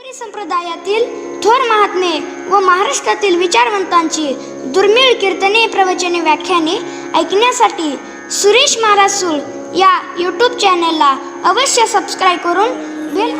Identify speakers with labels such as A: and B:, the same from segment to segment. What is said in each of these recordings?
A: वारकरी संप्रदायातील थोर महात्मे व महाराष्ट्रातील विचारवंतांची दुर्मिळ कीर्तने, प्रवचने, व्याख्याने ऐकण्यासाठी सुरेश महाराज सूळ या यूट्यूब चॅनलला अवश्य सबस्क्राईब करून बेल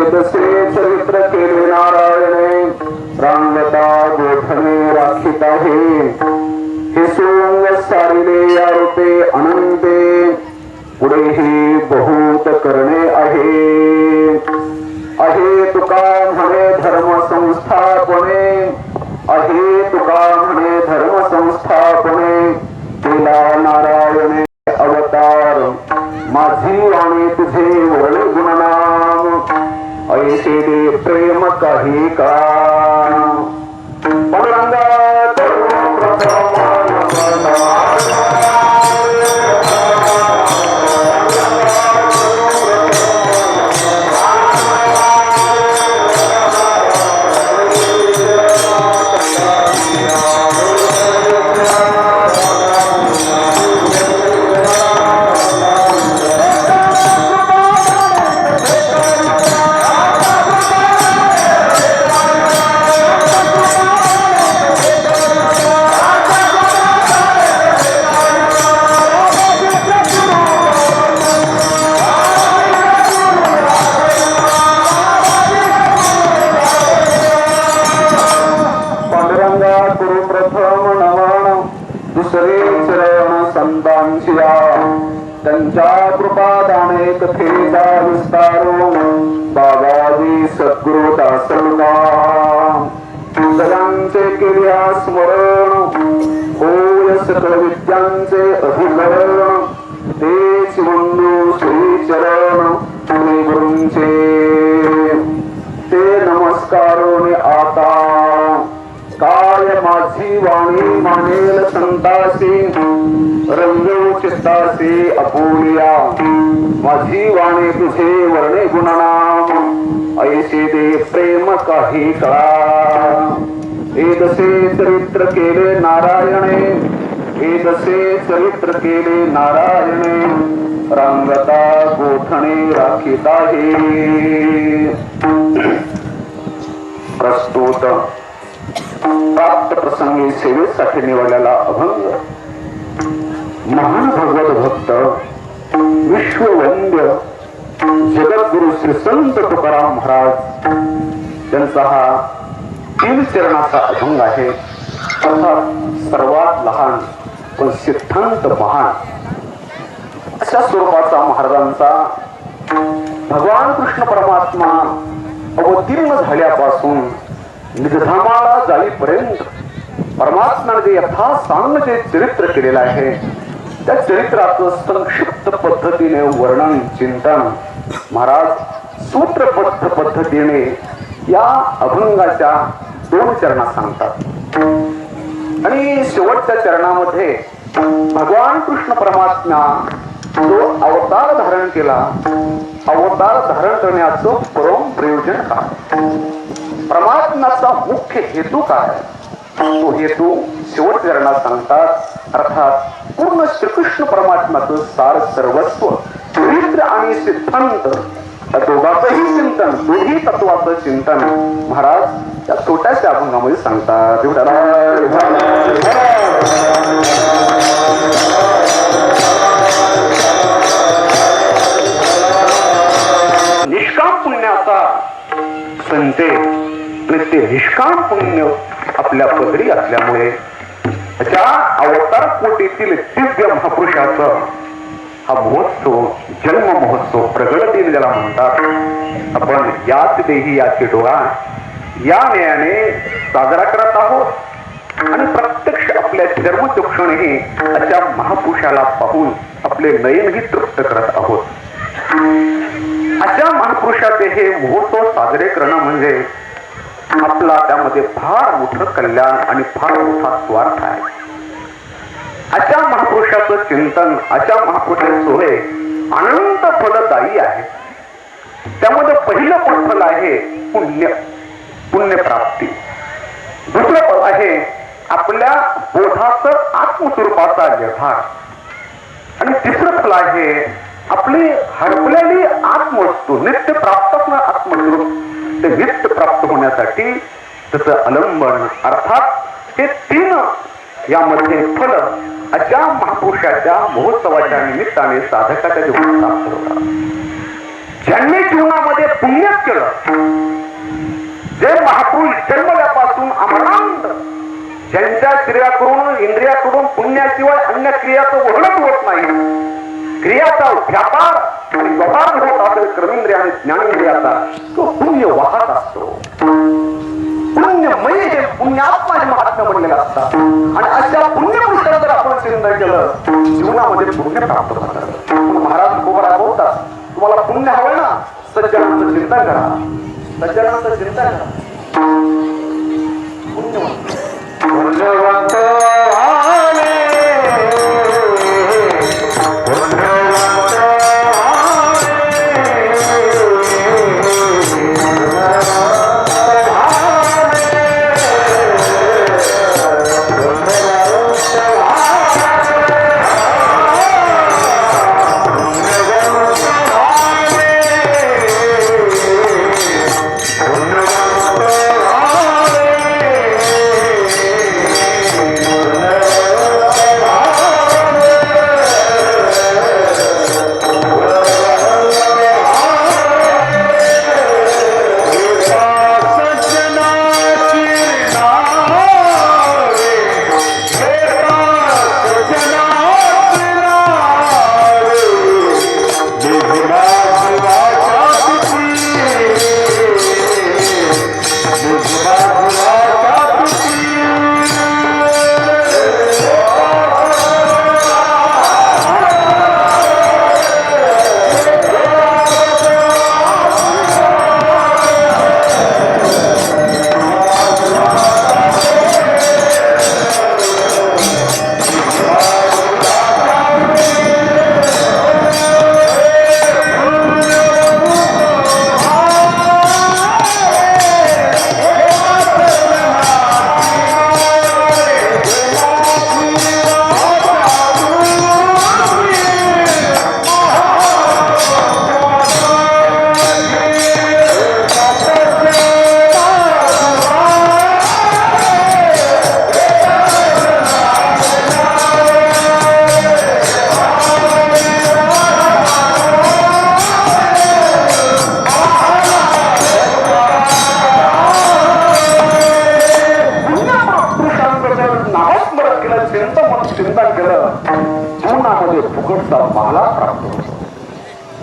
B: वेदसे चरित्र केले नारायणे रांगता गोठणे राखीत आहे हे सोंग सारिले या रूपे अनंते पुढेही बहुत करणे आहे तुका म्हणे धर्म संस्थापने आहे तुका म्हणे धर्म संस्थापने केला नारायणे अवतार माझी वाणी तुझे वर्ण गुणनाम ऐसे दे प्रेम काही का त्यांच्या कृपादाने कथेचा विस्तारो बाबाजी सद्गुरु दासनका सगळ्यांचे केल्या स्मरण होय सकल विद्यांचे अभिकरण तेच बंधू श्री चरण गुरूंचे ते नमस्कारोने आता काय माझी वाणी मानेल संतासी रंगव चित्तासी अपुरिया माझी वाणी तुझे वर्णे गुणनाम ऐसे दे प्रेम काही कळा एकदसे चरित्र केले नारायणे एकदसे चरित्र केले नारायणे रांगता गोठणे राखीत आहे प्रस्तुत प्राप्त प्रसंगी सेवेसाठी निवडलेला अभंग महान भगवत भक्त विश्ववंद्य जगद्गुरु श्री संत तुकाराम महाराज त्यांचा हा 3 चरणाचा अभंग आहे. अर्थात सर्वात लहान पण सिद्धांत महान अशा स्वरूपाचा महाराजांचा भगवान कृष्ण परमात्मा अवतीर्ण झाल्यापासून निजधामाला जाईपर्यंत परमात्म्याने जे यथासांग जे चरित्र केलेलं आहे त्या चरित्राचं संक्षिप्त पद्धतीने वर्णन चिंतन महाराज सूत्रबद्ध पद्धतीने या अभंगाच्या 2 चरणात सांगतात. आणि शेवटच्या चरणामध्ये भगवान कृष्ण परमात्मा जो अवतार धारण केला अवतार धारण करण्याचं परम प्रयोजन काय परमात्म्याचा मुख्य हेतू काय तो हेतू शेवट चरणात सांगतात. अर्थात पूर्ण श्रीकृष्ण परमात्म्याचं सार सर्वस्व चरित्र आणि सिद्धांत दोघांचंही चिंतन दोन्ही तत्वाचं चिंतन महाराज या छोट्याशा अभंगामध्ये सांगतात. निष्काम पुण्याचा संचय आणि ते निष्काम पुण्य आपल्या पदरी असल्यामुळे त्या अवतार कोटीतील दिव्य महापुरुषाचा हा महोत्सव जन्म महोत्सव प्रगट दिन ज्याला म्हणतात आपण याच देही याची डोळा या न्यायाने साजरा करत आहोत आणि प्रत्यक्ष आपल्या जन्मचक्षुनेही अशा महापुरुषाला पाहून आपले नयनही तृप्त करत आहोत. अशा महापुरुषाचे हे महोत्सव साजरे करणं म्हणजे आपला त्यामध्ये फार मोठं कल्याण आणि फार मोठा स्वार्थ आहे. अशा महापुरुषाचं चिंतन अशा महापुरुषाचे सोहळे अनंत फलदायी आहे. त्यामध्ये पहिलं फल आहे पुण्यप्राप्ती. दुसरं फल आहे आपल्या बोधाचं आत्मस्वरूपाचा निर्धार आणि तिसरं फल आहे आपली हरपलेली आत्मवस्तू नित्य प्राप्त आत्मस्वरूप ते नित्य प्राप्त होण्यासाठी त्याचं अवलंबन अर्थात हे 3 यामध्ये फल अशा महापुरुषाच्या महोत्सवाच्या निमित्ताने साधकाच्या जीवनात प्राप्त होतात. ज्यांनी जीवनामध्ये पुण्य केलं, जे महापुरुष जन्मल्यापासून अमरांत, ज्यांच्या क्रियाकडून इंद्रियाकडून पुण्याशिवाय अन्य क्रियाचं वर्णन होत नाही, क्रियाचा व्यापार आणि व्यवहार होत असेल कर्मेंद्रिय आणि ज्ञानेंद्रियाचा, तो पुण्य वाहत असतो. पुण्यमय हे पुण्यात्मा हे महात्मा बनलेला असतात. आणि अशा पुण्यपुरुषाला जर आपण चिंतन केलं, जीवनामध्ये पुण्य प्राप्त होतात. महाराज खूप राबवतात, तुम्हाला पुण्य हवं ना, सज्जनांचं चिंतन करा, सज्जनांचं चिंतन करा. पुण्यवंत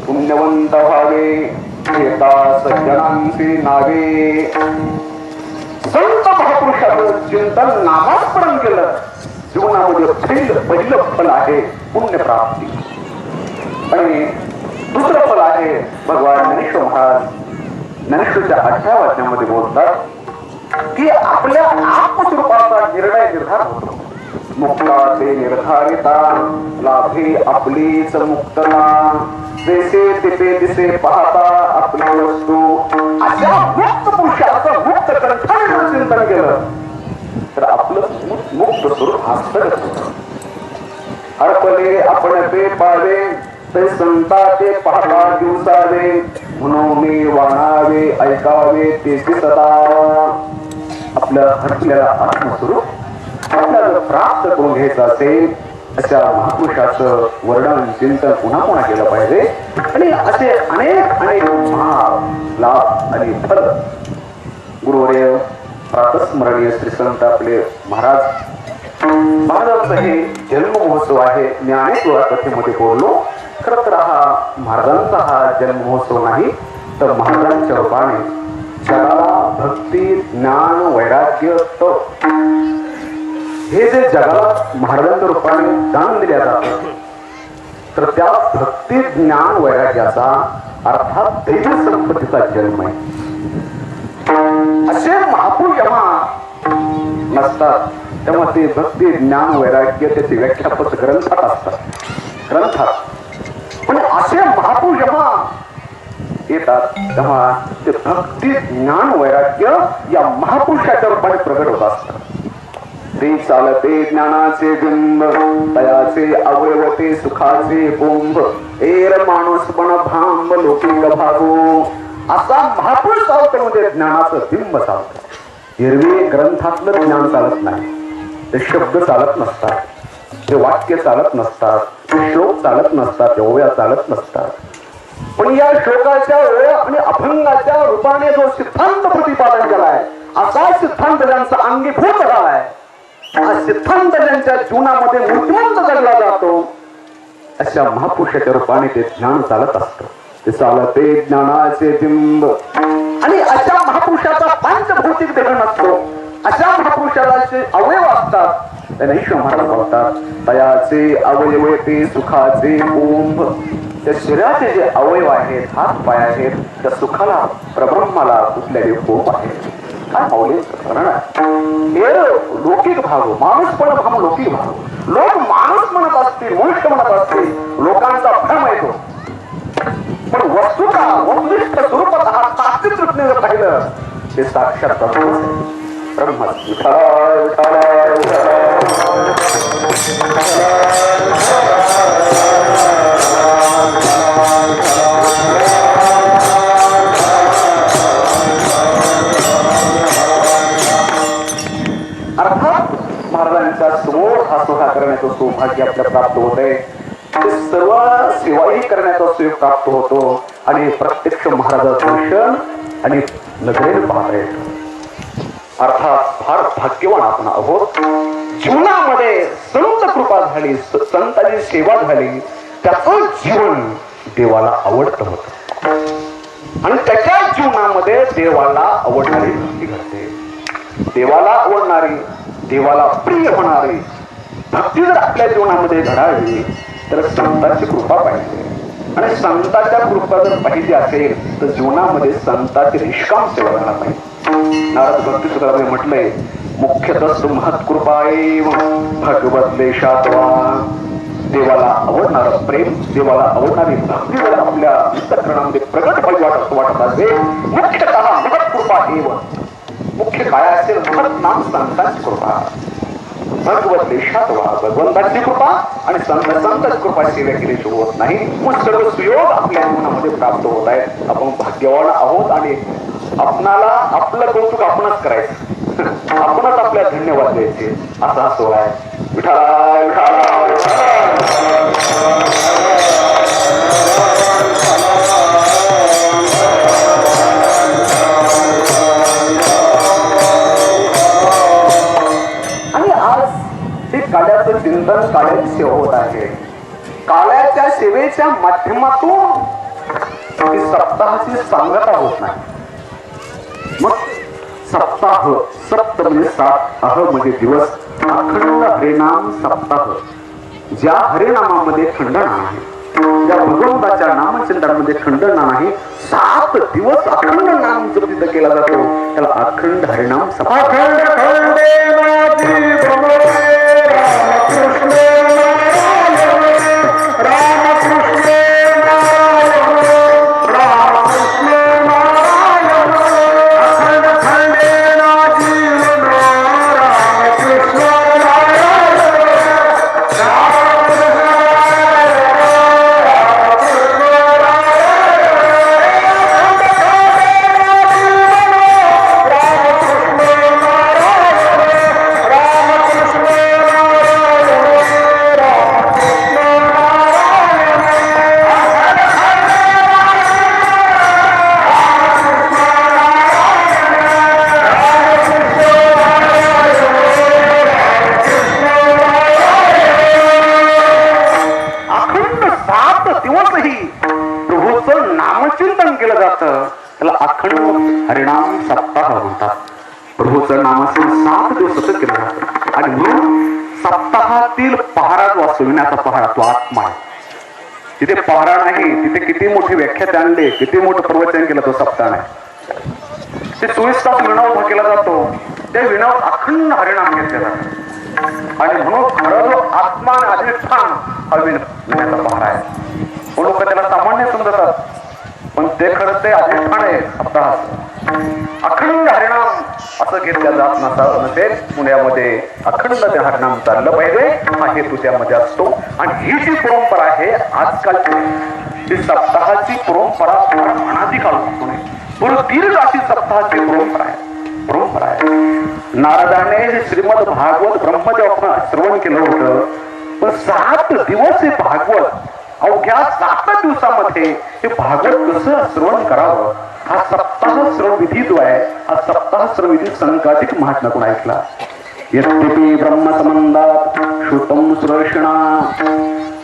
B: पुण्यवंत व्हावे येता सज्जनांचे नावे. संत महापुरुषाचं चिंतन नामास्मरण केलं, जीवनामध्ये पहिलं फल आहे पुण्यप्राप्ती. आणि दुसरं फल आहे, भगवान ज्ञानेश्वर महाराज ज्ञानेश्वरच्या 18व्या अध्यायामध्ये बोलतात की आपल्या आत्मस्वरूपाचा निर्धार होतो. मुक्ताचे निर्धारिता लाभे आपलीच मुक्तता, जैसे तिथे दिसे पाहता आपली वस्तू. अशा मुक्त पुरुषाचं मुक्त कंठाने चिंतन केलं तर आपलं मुक्त स्वरूप हस्तगत होतं. हरपले आपण ते पावे, ते संताचे पाहता दिवसावे, म्हणून मी वाणावे ऐकावे ते सदा. आपलं हरपलेला आत्मस्वरूप आपल्याला जर प्राप्त करून घ्यायचं असेल, अशा महापुरुषाचं वर्णन चिंतन पुन्हा पुन्हा केलं पाहिजे. आणि असे अनेक लाभ आणि फल गुरुवर्य प्रातस्मरणीय श्री संत आपले महाराजांचं हे जन्म महोत्सव आहे. ज्ञानेश्वर कथेमध्ये बोललो, खरं तर हा महाराजांचा हा जन्म महोत्सव नाही, तर महाराजांच्या रूपाने जगाला भक्ती ज्ञान वैराग्य हे जे जगाला महाराजांच्या रूपाने दान दिल्या जातं, तर त्या भक्ती ज्ञान वैराग्याचा अर्थात दैव संपत्तीचा जन्म आहे. असे महापुरुष जेव्हा नसतात तेव्हा ते भक्ती ज्ञान वैराग्य त्याची व्याख्यापत ग्रंथात असतात, ग्रंथात. पण असे महापुरुष जेव्हा येतात तेव्हा ते भक्ती ज्ञान वैराग्य या महापुरुषाच्या रूपाने प्रगट होत असतात. ते चालते ज्ञानाचे बिंब, तयाचे अवयवते सुखाचे कुंभ, एर माणूस पण भांब लोकी भागो. असा महापुरुष चालतो म्हणजे ज्ञानाचं बिंब चालतं. हिरवी ग्रंथातलं ज्ञान चालत नाही, ते शब्द चालत नसतात, ते वाक्य चालत नसतात, ते श्लोक चालत नसतात, ते ओव्या चालत नसतात. पण या श्लोकाच्या ओळ आणि अभंगाच्या रूपाने जो सिद्धांत प्रतिपादन केलाय असा सिद्धांत ज्यांचा अंगीभूत झालाय, हा सिद्धांत ज्यांच्या जीवनामध्ये मूर्तिमंत जगला जातो, अशा महापुरुषाच्या रूपाने ते ज्ञान चालत असतं. ते चालते ज्ञानाचे बिंब. आणि अशा महापुरुषाचा पंचभौतिक देह नसतो. अशा महापुरुषाला जे अवयव असतात त्यांना ईश्वर महाराज बोलतात तयाचे अवयव ते सुखाचे कुंभ. त्या शरीराचे जे अवयव आहेत, हात पाय आहेत, त्या सुखाला प्रब्रह्माला कुठल्याही कोप आहे. काय माऊलींचं हे लौकिक भाव, माणूस पण भाव लौकिक भाव. लोक माणूस म्हणत असतील, मनुष्य म्हणत असतील, लोकांचा भ्रम येतो. पण वस्तुता वस्तुनिष्ठ स्वरूपात हा तात्विक दृष्टीने जर पाहिलं ते साक्षात ब्रह्म. अर्थात महाराजांच्या समोर हा सोहळा करण्याचं सौभाग्य आपल्याला प्राप्त होत आहे. ते सर्व सेवाही करण्याचा सुयोग प्राप्त होतो आणि प्रत्यक्ष महाराजांचं दर्शन आणि नजरेने पाहता येतं. अर्थात फार भाग्यवान आपण आहोत. जीवनामध्ये संत कृपा झाली, संतांची सेवा झाली, त्याचं जीवन देवाला आवडतं होतं आणि त्याच्या जीवनामध्ये देवाला आवडणारी भक्ती घडते. देवाला आवडणारी, देवाला प्रिय होणारी भक्ती जर आपल्या जीवनामध्ये घडावी तर संतांची कृपा पाहिजे. आणि संतांच्या कृपा जर पाहिजे असेल तर जीवनामध्ये संतांची निष्काम सेवा झाला पाहिजे. नारद भक्ती सूत्रामध्ये म्हटलंय मुख्यतः महत्कृपा एव भगवत देशात्वा. देवाला आवडणार प्रेम, देवाला आवडणारी भक्ती जर आपल्या अंतःकरणामध्ये प्रगट वाटत असेल, मुख्यतः महत्कृपा एव. मुख्य काय असेल? महत् नाम संतांची कृपा, भगवत देशात व्हा. भगवंताची कृपा आणि संतांची कृपा सेवा केल्याची होत नाही. मग सर्व सुयोग आपल्या जीवनामध्ये प्राप्त होत आहे. आपण भाग्यवान आहोत आणि आपणाला आपलं कौतुक आपणच करायचं, आपणच आपल्या धन्यवाद द्यायचे. असा हा सोहळा आहे. विठाला विठाला काल्याचं चिंतन, काल्याची सेवा होत आहे. काल्याच्या सेवेच्या माध्यमातून ती सप्ताहाची सांगता होत नाही. मग सप्ताह, सप्त म्हणजे 7, अह म्हणजे दिवस, अखंड हरिनाम सप्ताह. ज्या हरिनामामध्ये खंडन नाही, त्या भगवंताच्या नामचिंतनामध्ये खंडन नाही, 7 दिवस अखंड नाम जप केला जातो, त्याला अखंड हरिनाम सप्ताह. हरिनाम सप्ताह म्हणतात. प्रभूचं नामाचं 7 दिवस सतत केलं जातं. आणि म्हणून सप्ताहातील पहारा जो असतो, विण्याचा पहारा, तो आत्मा आहे. तिथे पहारा नाही, तिथे किती मोठी व्याख्यात आणले, किती मोठं प्रवचन केलं, तो सप्ताह नाही. ते 24 तास विणाव उभा केला जातो, त्या विणाव अखंड हरिनाम घेतले जातात. आणि म्हणून खरं जो आत्मा आणि अधिष्ठान हा विण्याचा पहारा आहे. लोक त्याला सामान्य समजतात, पण ते खरं ते अधिष्ठान आहे सप्ताहाचं. अखंड हरिनाम असं घेतल्या जात नसेल, पुण्यामध्ये अखंड ते हरिनाम चाललं पाहिजे, हा हेतू त्यामध्ये असतो. आणि ही जी परंपरा आहे आजकालची, ही सप्ताहाची परंपरा अनादिकाळपासून आहे. पूर्ण दीर्घ अशी सप्ताहाची परंपरा आहे. नारदाने श्रीमद भागवत ब्रह्मदेव श्रवण केलं होतं, पण 7 दिवस हे भागवत अवघ्या 7 दिवसामध्ये हे भागवत कसं श्रवण करावं, हा सप्ताह श्रवणविधी जो आहे, हा सप्ताह श्रवणविधी संकाधिक महात्म्यातून ऐकला. यद्यपि ब्रह्मसंबंधात श्रुतम सुरर्षणा,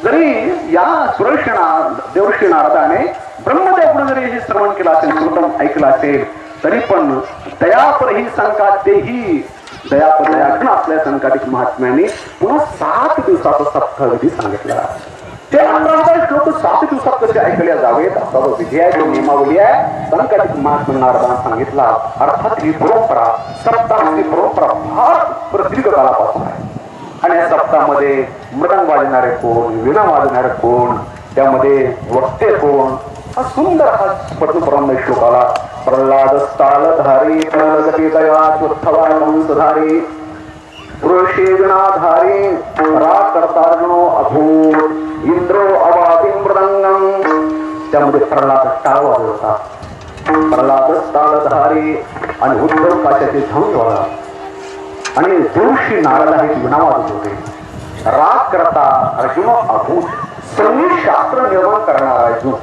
B: जरी या सुरर्षणा देवर्षी नारदाने ब्रह्मदेव जरी हे श्रवण केलं असेल, श्रुतम ऐकलं असेल, तरी पण दयापर ही संकातेही दयाघन असल्या संकाधिक महात्म्याने पुन्हा 7 दिवसाचा सप्ताह विधी सांगितला. ते 18 श्लोक 7 दिवसात कसे ऐकले जावेत असा जो विधी आहे, तो नियमावली आहे, संकाधिक महात्म्या नारदाने सांगितला. अर्थात ही परंपरा, सप्ताहाची परंपरा फार प्रदीर्घ काळापासून आहे. आणि या सप्ताहामध्ये मृदंग वाजणारे कोण, विणा वाजणारे कोण, त्यामध्ये वक्ते कोण, हा सुंदर हा पद्मपुराण श्लोकाला प्रल्हाद स्थालधारी प्रलगती दया चोत्थवा कंसधारी पुरुषेगणाधारी राकर्तार्जुनो अभूत इंद्रो अवादी मृदंगम. त्यामध्ये प्रल्हाद टाळ वाजवता, प्रल्हाद स्थालधारी आणि उद्धव काशाचे झंझवाळा आणि देवशी नारद हे विणा वाजवत होते. राग करता अर्जुन अभूत, संगीत शास्त्र निर्माण करणारा अर्जुन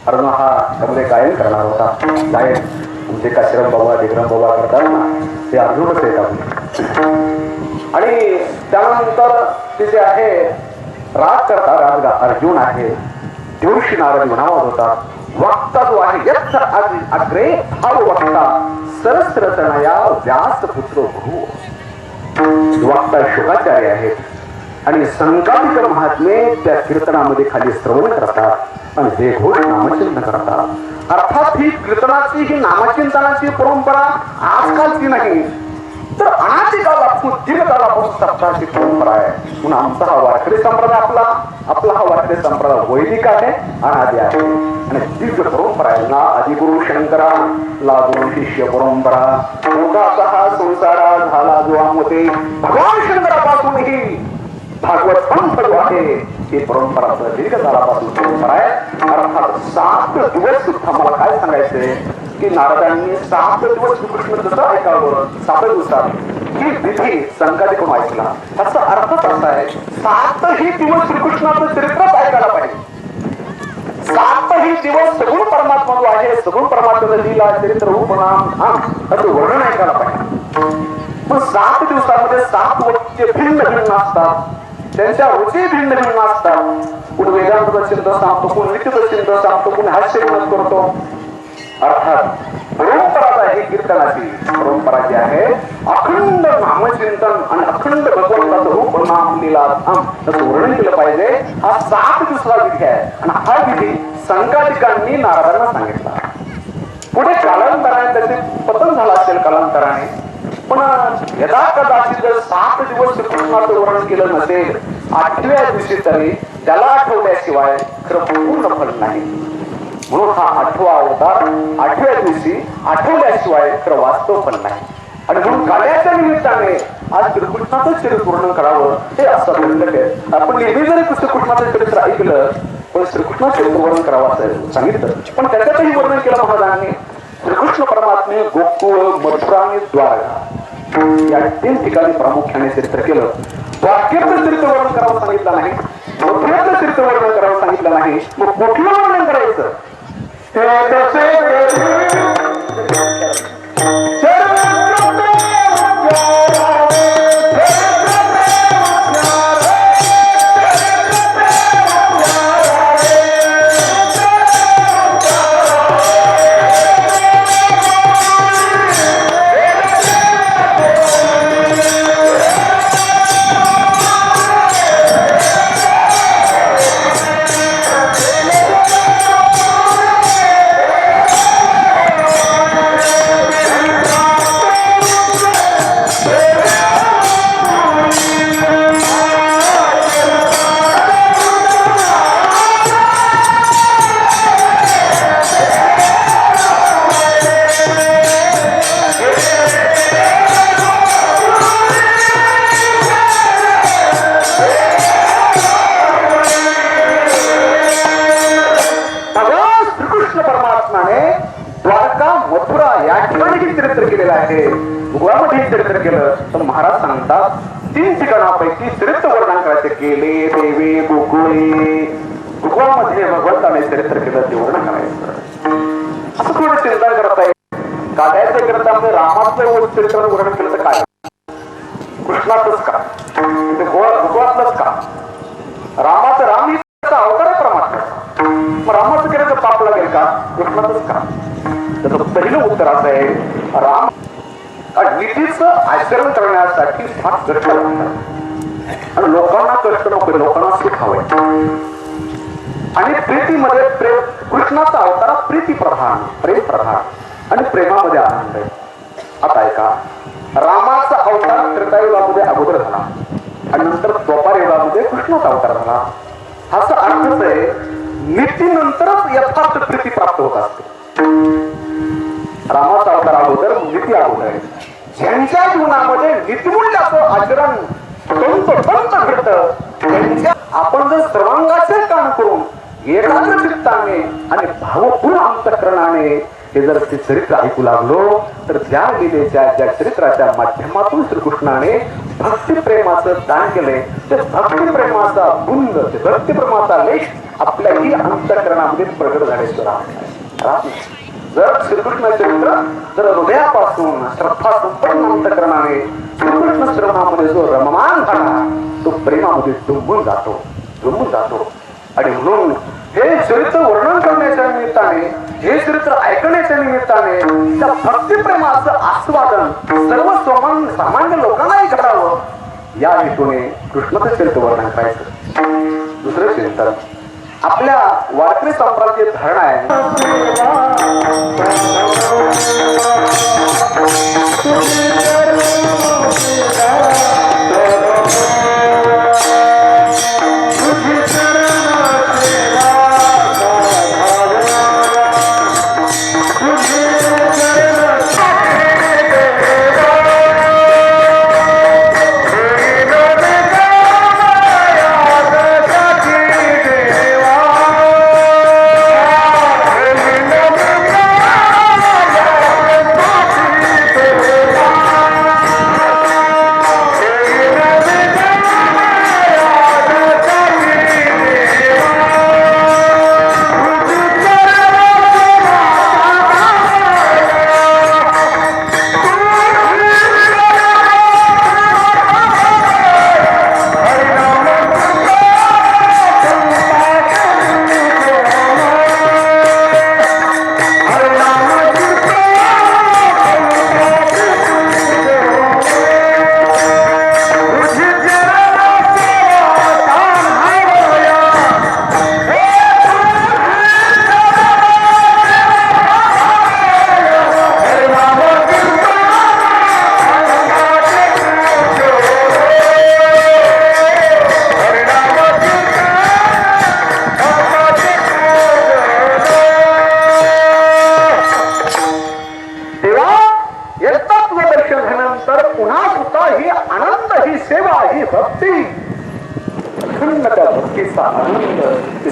B: हा त्यामध्ये गायन करणार होता. गायन म्हणजे काश्रम बाबा दिग्रम बाबा करतात ना, ते अर्जुनच आहेत आपले. आणि त्यानंतर तिथे आहे राग करता राग अर्जुन आहे, देवशी नारद विणा वाजवतात. वक्ता जो आहे यथ अग्रे भाव वक्ता सरस्रतनया व्यासपुत्र भू, वक्ता शुकाचार्य आहेत आणि संकाधिक महात्मे त्या कीर्तनामध्ये खाली श्रवण करतात आणि देवघोष नामचिंतन करतात. अर्थात ही कीर्तनाची, ही नामचिंतनाची परंपरा आजकालची नाही, तर अनादिकालापासून दीर्घकालापासून सप्ताहाची परंपरा आहे. म्हणून आमचा हा वारकरी संप्रदाय, आपला हा वारकरी संप्रदाय वैदिक आहे, अनादी आहे आणि दीर्घ परंपरा आहे ना. आदिगुरु शंकरा लागून शिष्य परंपरा, मोठाचा हा संसारा झाला जो आमते भगवान शंकरापासून ही भागवत पंथ जो आहे, ही परंपरा दीर्घ काळापासून परंपरा आहे. अर्थात 7 दिवस सुद्धा मला काय सांगायचंय की नारदांनी 7 दिवस श्रीकृष्ण कसं ऐकावं, 7 दिवसात ही विधी संकाधिकून ऐकला. त्याचा अर्थच असा आहे, 7ही दिवस श्रीकृष्णाचं चरित्रच ऐकायला पाहिजे. 7ही दिवस सगुण परमात्मा जो आहे, सगुण परमात्म्याचं लीला चरित्र रूप नाम धाम त्याचं वर्णन ऐकायला पाहिजे. पण 7 दिवसामध्ये 7 वक्ते भिन्न भिन्न असतात, त्यांच्या रुची भिन्न भिन्न असतात. कोण वेदांतचं चिंतन सांगतो, कोण नित्यचं चिंतन सांगतो, कोण हास्य विनोद करतो. अर्थात परंपरा आहे कीर्तनाची, परंपरा जी आहे अखंड नामचिंतन आणि अखंड भगवंताचं रूप नाम लीला धाम त्याचं वर्णन केलं पाहिजे. हा 7 दिवसाचा विधी आहे आणि हा विधी संकाधिकांनी नारदांना सांगितला. पुढे कालांतराने त्याचे पतन झालं असेल कालांतराने, पण यदा कदाचित जर 7 दिवस श्रीकृष्णाचं वर्णन केलं नसेल, 8व्या दिवशी तरी त्याला आठवल्याशिवाय खरं पूर्ण फल नाही. म्हणून हा 8वा अवतार 8व्या दिवशी आठवल्याशिवाय खरं वास्तव फल नाही. आणि म्हणून काल्याच्या निमित्ताने आज श्रीकृष्णाचं चरित्र वर्णन करावं हे असं म्हणलं आहे. आपण नेहमी जरी श्रीकृष्णाचं चरित्र ऐकलं, पण श्रीकृष्णाचं चरित्र वर्णन करावं असं सांगितलं, पण त्याच्यातही वर्णन केलं महाराजांनी. श्रीकृष्ण परमात्मे गोकुळ, मथुरा आणि द्वारका या 3 ठिकाणी प्रामुख्याने चरित्र केलं. द्वारकेचं चरित्र वर्णन करावं सांगितलं नाही, मथुरेचं चरित्र वर्णन करावं सांगितलं नाही. मग कुठलं वर्णन करायचं? चरित्र केलं तर महाराज सांगतात 3 ठिकाणापैकी चरित्र वर्णन करायचे केले, देवे, गोकुळे, भगवानमध्ये भगवंताने चरित्र केलं ते वर्णन करायचं. असं थोडं चिंतन करता येईल. काव्याच्या ग्रंथामध्ये रामाचं चरित्र वर्णन केलं तर काय, कृष्णाचंच का, भगवातलंच का? रामाचं राम ही अवतार आहे परमात्मा. मग रामाचं केलं तर पाप लागेल का, कृष्णाचंच का? त्याचं पहिलं उत्तर असं आहे, राम नीतीचं आचरण करण्यासाठी फार कष्ट लागतात आणि लोकांना कष्ट नको, लोकांना सुख हवंय. आणि प्रीतीमध्ये प्रेम, कृष्णाचा अवतार प्रीती प्रधान, प्रेम प्रधान आणि प्रेमामध्ये आनंद आहे. आता ऐका, रामाचा अवतार त्रेतायुगामध्ये अगोदर झाला आणि नंतर द्वापार युगामध्ये कृष्णाचा अवतार झाला. हाचा अर्थच आहे, नीतीनंतरच यथार्थ प्रीती प्राप्त होत असते. रामाचा अवतार अगोदर, नीती अगोदर आहे. ज्यांच्या जीवनामध्ये नीतिमूल्याचं आचरण तंतोतंत घडतं, त्यांच्या आपण जर सर्वांगाचे काम करून एकाग्र चित्ताने आणि भावपूर्ण अंतःकरणाने हे जर ते चरित्र ऐकू लागलो तर त्या लीलेच्या ज्या चरित्राच्या माध्यमातून श्रीकृष्णाने भक्तिप्रेमाचं दान केलंय, ते भक्तिप्रेमाचा बुंद, ते भक्तिप्रेमाचा लेश आपल्याही अंतःकरणामध्ये प्रगट झाले. जर श्रीकृष्ण चरित्र जर हृदयापासून श्रद्धा संपन्न अंतःकरणाने श्रीकृष्ण श्रवणामध्ये जो रममान झाला, तो प्रेमामध्ये डुंबून जातो. आणि म्हणून हे चरित्र वर्णन करण्याच्या निमित्ताने, हे चरित्र ऐकण्याच्या निमित्ताने त्या भक्तिप्रेमाचं आस्वादन सर्व सामान्य लोकांनाही करावं, या हेतूने कृष्णाचं चरित्र वर्णन करायचं. दुसरं चिंतन आपल्या वारकरी संप्रदायाची धारणा आहे,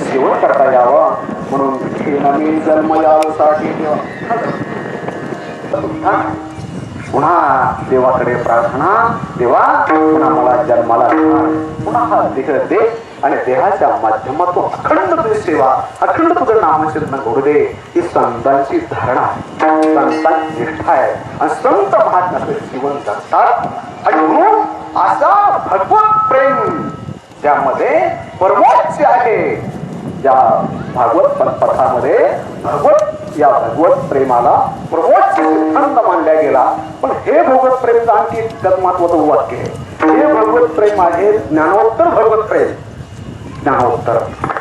B: सेवन करता यावा म्हणून हे नवीन जन्म यासाठी पुन्हा देवाकडे प्रार्थना, देवा पुन्हा मला जन्माला पुन्हा हा देह दे आणि देहाच्या माध्यमातून अखंड तुझी सेवा, अखंड तुझं नामचिंतन करू दे. ही संतांची धारणा आहे, संतांची निष्ठा आहे आणि संत महात्म्याचे जीवन जगतात. आणि म्हणून असा भगवत प्रेम ज्यामध्ये परमोच्च आहे, ज्या भागवत पथामध्ये भगवत प्रेमाला परमोच्च सिद्धांत मानला गेला. पण हे भगवत प्रेम आणखी त्यात महत्वाचं वाक्य आहे, हे भगवत प्रेम आहे ज्ञानोत्तर भगवत प्रेम. ज्ञानोत्तर,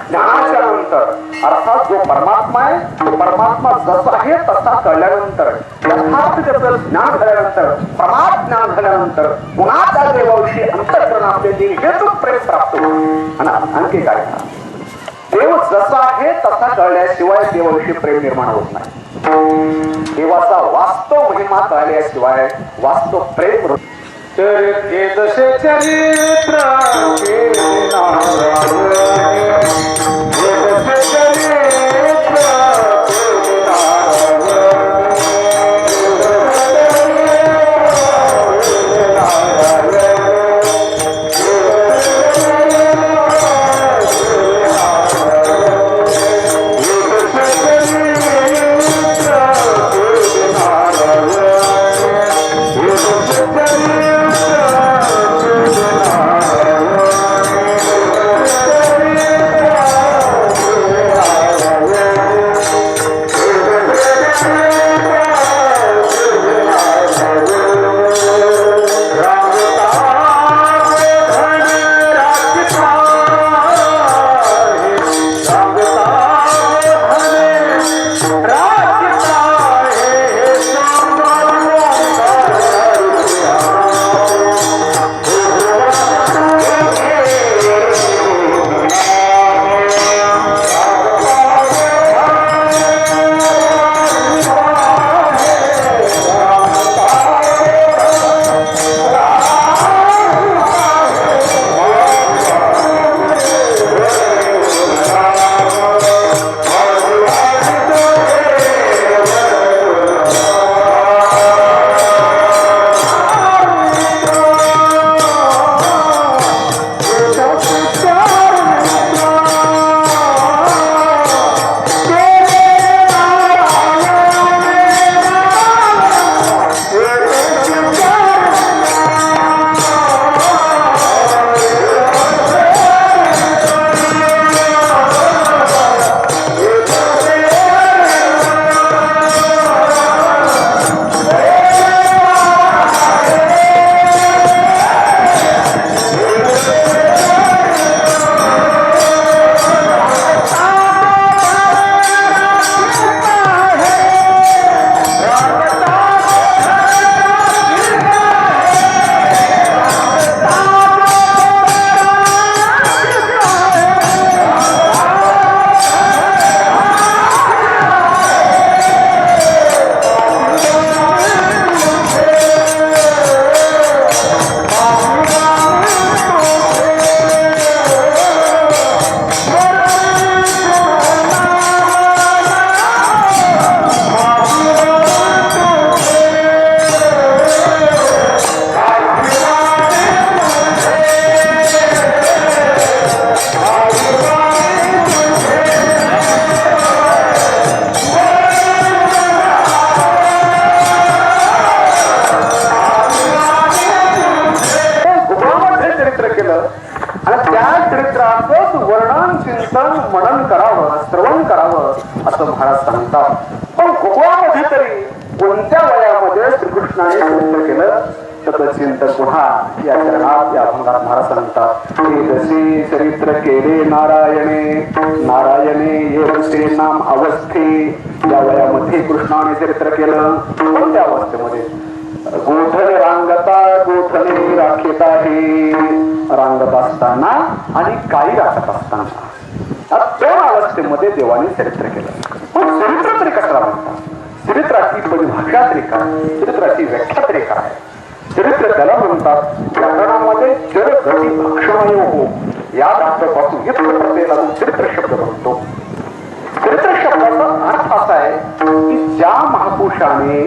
B: ज्ञानाच्या नंतर अर्थात जो परमात्मा आहे, तो परमात्मा जसा आहे तसा कळल्यानंतर, यथार्थ त्याचं ज्ञान झाल्यानंतर, परमात्म ज्ञान झाल्यानंतर पुन्हा त्या देवाविषयी अंतःकरण आपले हेतून प्रेम प्राप्त होईल. आणखी काय, देव जसा आहे तसा कळल्याशिवाय देवाविषयी प्रेम निर्माण होत नाही. देवाचा वास्तव महिमा कळल्याशिवाय वास्तव प्रेम चरित्रे जसे चरित्र चिंतन मनन करावं, श्रवण करावं असं महाराज सांगतात. पण गोकुळामध्ये तरी कोणत्या वयामध्ये श्रीकृष्णाने चिंतन केलं तर चिंतन पुन्हा या चरणात या अभंगात महाराज सांगतात. जसे चरित्र केले नारायणे, नारायणे येवसे नाम अवस्थे. या वयामध्ये कृष्णाने चरित्र केलं. कोणत्या अवस्थेमध्ये? गोठणे रांगता गोठणे राखीत आहे. रांगत असताना आणि काही राखत असताना या दोन अवस्थेमध्ये देवाने चरित्र केलं. पण चरित्र तरी कशाला म्हणतात? चरित्राची परिभाषा तरी काय? चरित्राची व्याख्या तरी काय? चरित्र त्याला म्हणतात व्याकरणामध्ये चर गती भक्षण हो या धातूपासून इतर प्रत्यय लागून चरित्र शब्द म्हणतो. चरित्र शब्दाचा अर्थ असा आहे की ज्या महापुरुषाने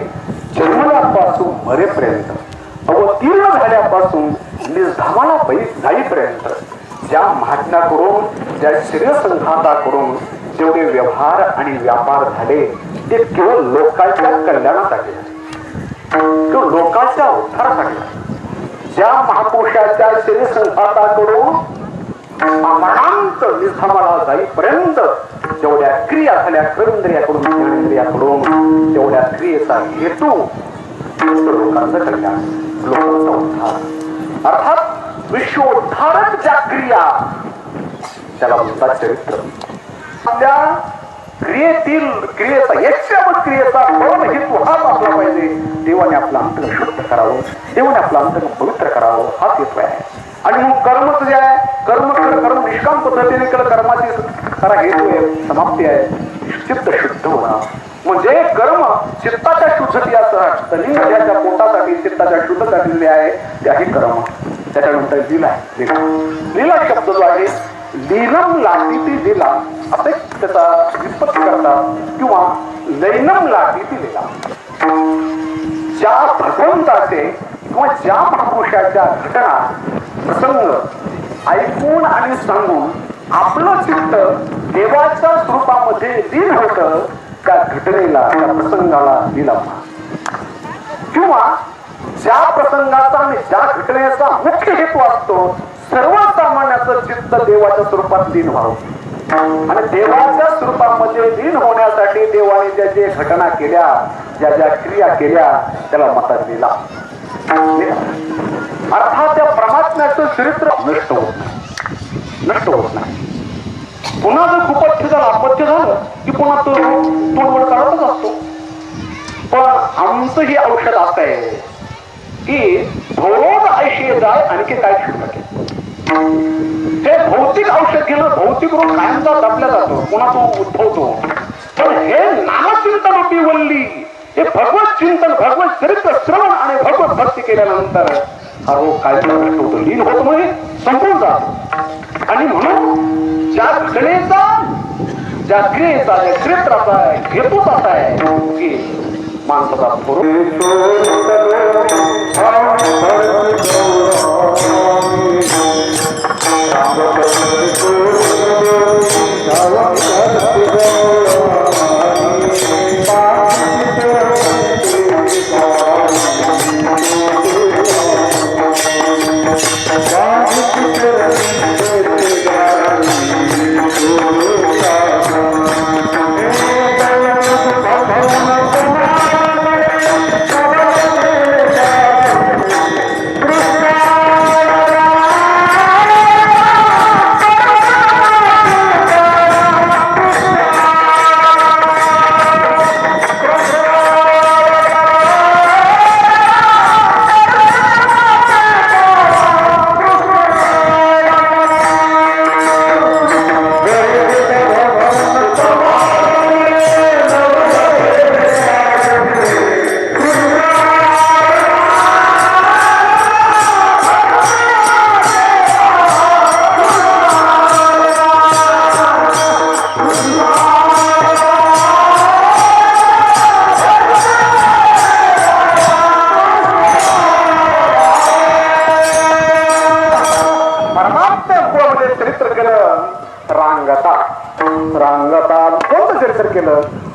B: जन्मल्यापासून मरेपर्यंत अवतीर्ण झाल्यापासून निर्धामाला जाईपर्यंत ज्या महात्म्या करून ज्या शरीरसंघाता करून जेवढे व्यवहार आणि व्यापार झाले ते केवळ लोकांच्या कल्याणासाठी, केवळ लोकांच्या उद्धारासाठी. ज्या महापुरुषाच्या शरीरसंघाता करून मरणांत निर्धामाला जाईपर्यंत जेवढ्या क्रिया झाल्या कर्मेंद्रियाकडून ज्ञानेंद्रियाकडून तेवढ्या क्रियेचा हेतू लोकांचं कल्याण, लोकांचा उद्धार, अर्थात विश्वोद्धारक ज्या क्रिया त्याला म्हणतात चरित्र. आपल्या क्रियेतील क्रियेचा यक्षावत क्रियेचा फळ हेतू हाच असला पाहिजे. देवाने आपलं अंतर शुद्ध करावं, देवाने आपलं अंतर पवित्र करावं हाच हेतू आहे. आणि मग कर्मच जे आहे कर्म कर्म निष्काम पद्धतीने कर्माची खरा हेतू आहे, समाप्ती आहे चित्त शुद्ध होणं. म्हणजे कर्म चित्ताच्या शुद्धतेच्या पोटासाठी चित्ताच्या शुद्धसाठी जे आहे ते आहे कर्म. त्याच्यानंतर लीला आहे. लीला लीला शब्द जो आहे लीनम लाटी ती लीला असे त्याचा व्युत्पत्ती करतात किंवा लैनम लाटी ती लीला. ज्या भगवंताचे किंवा ज्या महापुरुषाच्या घटना प्रसंग ऐकून आणि सांगून आपलं चित्त देवाच्या स्वरूपामध्ये लीन होतं त्या घटनेला त्या प्रसंगाला लीला. किंवा ज्या प्रसंगाचा आणि ज्या घटनेचा मुख्य हेतू असतो सर्वसामान्याचं चित्त देवाच्या स्वरूपात लीन व्हावं आणि देवाच्या स्वरूपामध्ये लीन होण्यासाठी देवाने ज्या ज्या घटना केल्या ज्या ज्या क्रिया केल्या त्याला म्हणतात लीला. अर्थात त्या परमात्म्याचं चरित्र नष्ट होत नाही, नष्ट होत नाही. पुन्हा जर खूप अपथ्य झालं की पुन्हा तो तोडवड काढतच असतो. पण आमचं हे औषध असं आहे की भौरोग ऐशी जाय आणखी काय शिल्लक आहे. हे भौतिक औषध घेणं भौतिक रोग कायमचा दाबला जातो, पुन्हा तो उद्भवतो. पण हे नामचिंतन वल्ली हे भगवत चिंतन भगवत चरित्र श्रवण आणि भगवत भक्ती केल्यानंतर हा रोग काय नष्ट होतो, लीन होतो, म्हणजे संपून जातो. आणि म्हणून ज्या घटनेचा ज्या क्रियेचा ज्या क्षेत्राचा हेतूच असा आहे की माणसाचा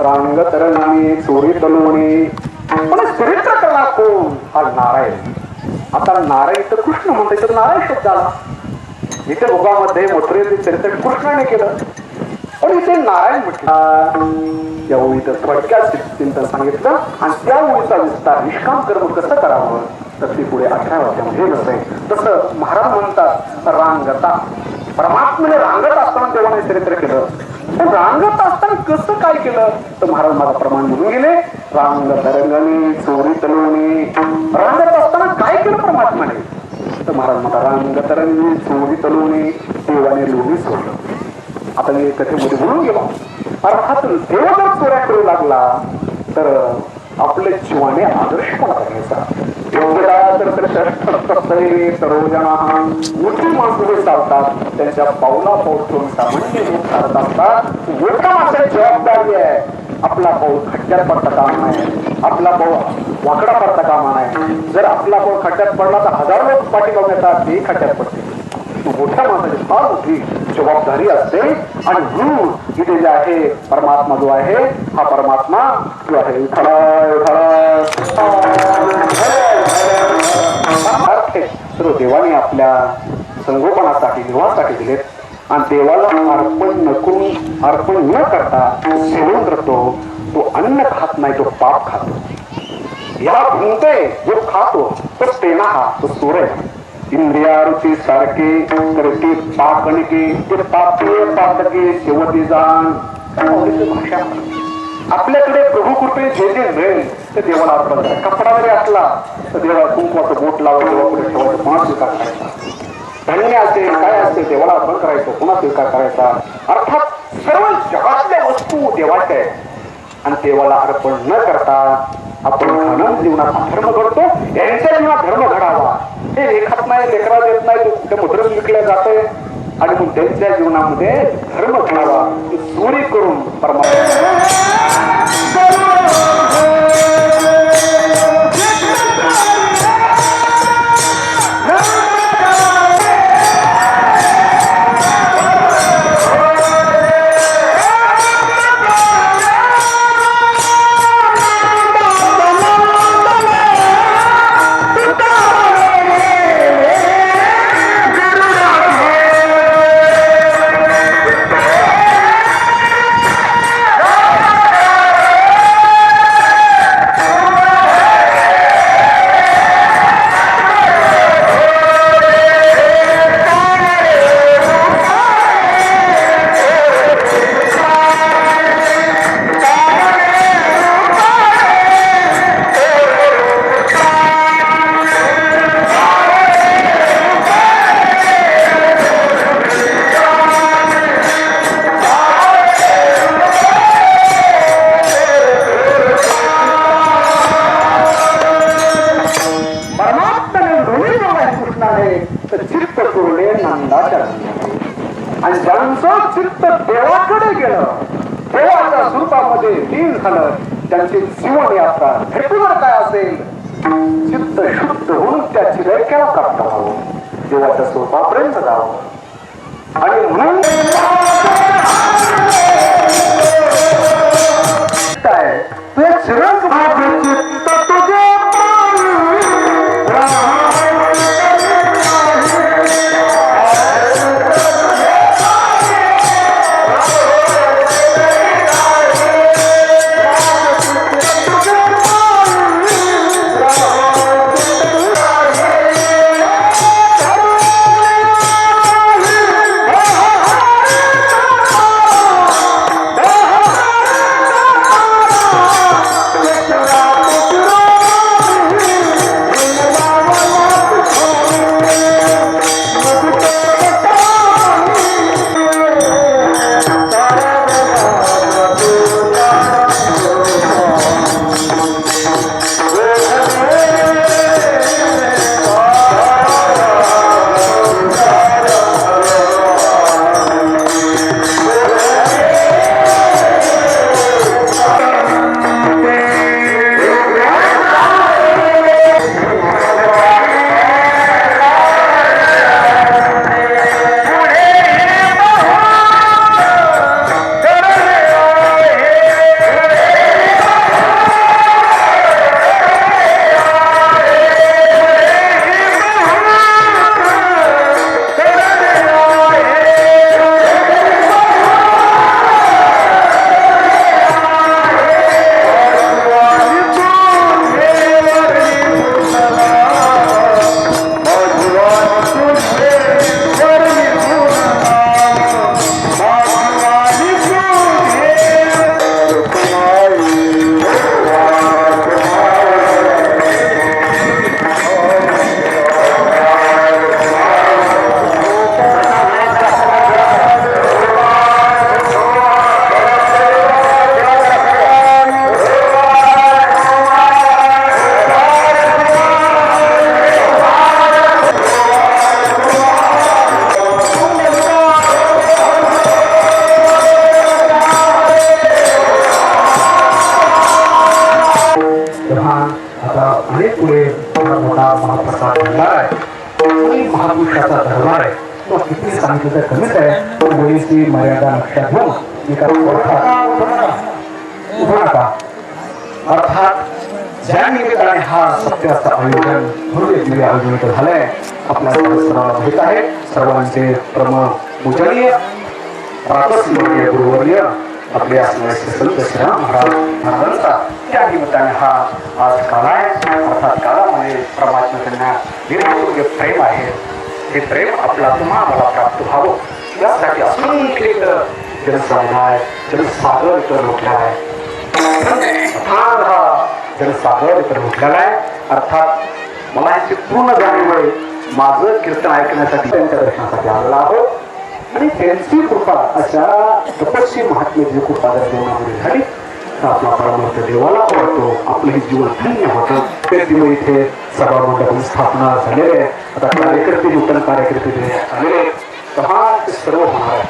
B: रांगतरणाने चोरी तलवणे. पण चरित्र करणार कोण? हा नारायण. आता नारायण तर कृष्ण म्हणता येतं, नारायण शब्द आला. इथे भोगामध्ये मथुरेतील चरित्र कृष्णाने केलं. पण इथे नारायण म्हटलं त्या ओळीचं थोडक्यात चिंतन सांगितलं आणि त्या ओळीचा विस्तार निष्काम कर्म कसं करावं तर ती पुढे 18 वाक्यामध्ये नसे. तसं महाराज म्हणतात रांगता परमात्म्याने रांगत असताना देवाने चरित्र केलं. पण रांगत असताना कसं काय केलं तर महाराज माझा प्रमाण म्हणून गेले. रांग तरंगणी चोरी तलवणी रांगत असताना काय केलं परमात्म्याने तर महाराज माझा रांग तरंगणी चोरी तलवणी देवाने लोणी सोडलं. आता मी कथेमध्ये बोलून गेलो. अर्थात देव जर चोऱ्या करू लागला तर आपल्या जीवाने आदर्शपणा करायचा. मोठी माणसं चालतात त्यांच्या पावला पाऊल सामान्य लोक चालत असतात. मोठा माणसाची जबाबदारी आहे आपला पाऊल खड्ड्यात पडता कामा नये. आपला पाऊल वाकडा पडता कामा नये. जर आपला पाऊल खड्ड्यात पडला तर हजारो लोक पाठीमागे येतात ते खड्ड्यात पडते. मोठ्या माणसाची फार मोठी जबाबदारी असते. आणि म्हणून इथे जे आहे परमात्मा जो आहे हा परमात्मा जो आहे सर्व देवाने आपल्या संगोपनासाठी निर्वाहासाठी दिलेत आणि देवाला अर्पण न करता सेवन करतो तो अन्न खात नाही तो पाप खातो. या भुंते जो खातो तो तेना हा तो सूर्य इंद्रियारुची सारखे करते पाकणके ते पापे पातके शेवटी जाण भाषा. आपल्याकडे प्रभू कृपे जे जे मिळेल ते देवाला अर्पण करा. कपडा जरी असला तर देवाला कुंकवाचं बोट लावून देवापुढे ठेवायचं. पुन्हा स्वीकार करायचा. धान्य असेल काय असेल देवाला अर्पण करायचं पुन्हा स्वीकार करायचा. अर्थात सर्व जगातल्या वस्तू देवाच्या आहेत आणि देवाला अर्पण न करता आपण आनंद जीवनात धर्म घडतो. यांच्या जीवनात धर्म घडावा हे लेखत नाही लेकरा देत नाही. कुठे मुद्रण विकल्या जाते आणि मग त्यांच्या जीवनामध्ये धर्म घडावा चोरी करून परमात्मा आणि ज्यांचं चित्त देवाकडे गेलं देवाच्या स्वरूपामध्ये लीन झालं त्यांचे जीवन यात्रा हेतूवर काय असेल चित्त शुद्ध होऊन त्या चिरक्याला प्राप्त व्हावं देवाच्या स्वरूपापर्यंत जावं. आणि म्हणून काय ते चिरक चित्त तुझे मोठा महाप्रसाद भंडार आहे आणि महापुरुषाचा दरबार आहे. तो किती सांगितलं तर कमीच आहे. पण वेळेची मर्यादा लक्षात घेऊन एका उभा नका. अर्थात ज्या निमित्ताने हा सत्याचं आयोजन भव्य आयोजन झालंय आपल्या सर्वांना माहित आहे. सर्वांचे पूजनीय प्रातस्मरणीय गुरुवर्य आपले असणारे संत श्रीराम महाराजांचा त्या निमित्ताने हा आज काळ आहे. अर्थात काळामध्ये परमात्मा त्यांना निर्मळ प्रेम आहे. हे प्रेम आपला तुम्हाला प्राप्त व्हावं यासाठी असंख्य जनसमुदाय जनसागर इतर उठलेला आहे. अर्थात हा जनसागर इतर उठलेला आहे. अर्थात मला याची पूर्ण जाणीव आहे. माझं कीर्तन ऐकण्यासाठी त्यांच्या दर्शनासाठी आलेला आहोत आणि त्यांची कृपा अशा तपस्वी महात्म्याची कृपा जर जीवनामध्ये झाली तर आपला परमार्थ देवाला आवडतो. आपलं हे जीवन धन्य होतं. ते दिवस इथे सभामंडप स्थापना झालेले आहे. आता कार्यकर्ते नूतन कार्यकर्ते जे आलेले तेव्हा ते सर्व होणार आहे.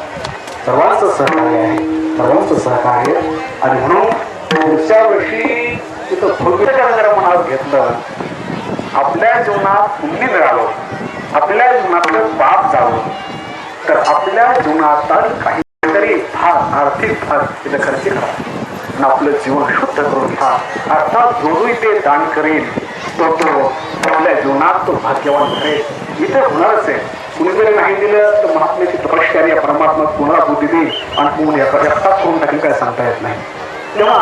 B: सर्वांचं सहकार्य आहे. सर्वांचं सहकार्य आणि म्हणून पुढच्या वर्षी तिथं भव्य जर मनावर घेतलं आपल्या जीवनात पुण्य मिळालं आपल्या जीवनातलं पाप झालं तर आपल्या जीवनात काहीतरी फार आर्थिक फार तिथे खर्च करा आणि आपलं जीवन शुद्ध करून घ्या. अर्थात जोडून ते दान करेल तो आपल्या जीवनात तो भाग्यवान करेल. इथे होणारच आहे. कुणी जरी नाही दिलं तर महात्म्याची तपश्चर्या परमात्मा कोणाला बुद्धी देईल आणि कोण एकटाच करून टाकेल काय सांगता येत नाही. तेव्हा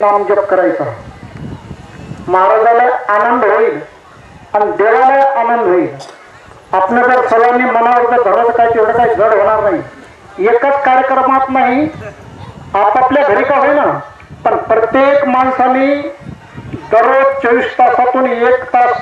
C: नाम जप करायचा. महाराजाला आनंद होईल आणि देवाला आनंद होईल. आपण जर सर्वांनी मनावर जर धरत काय तेवढं काही जड होणार नाही. एकाच कार्यक्रमात नाही आपापल्या घरी का होईना पण प्रत्येक माणसाने दररोज 24 तासातून 1 तास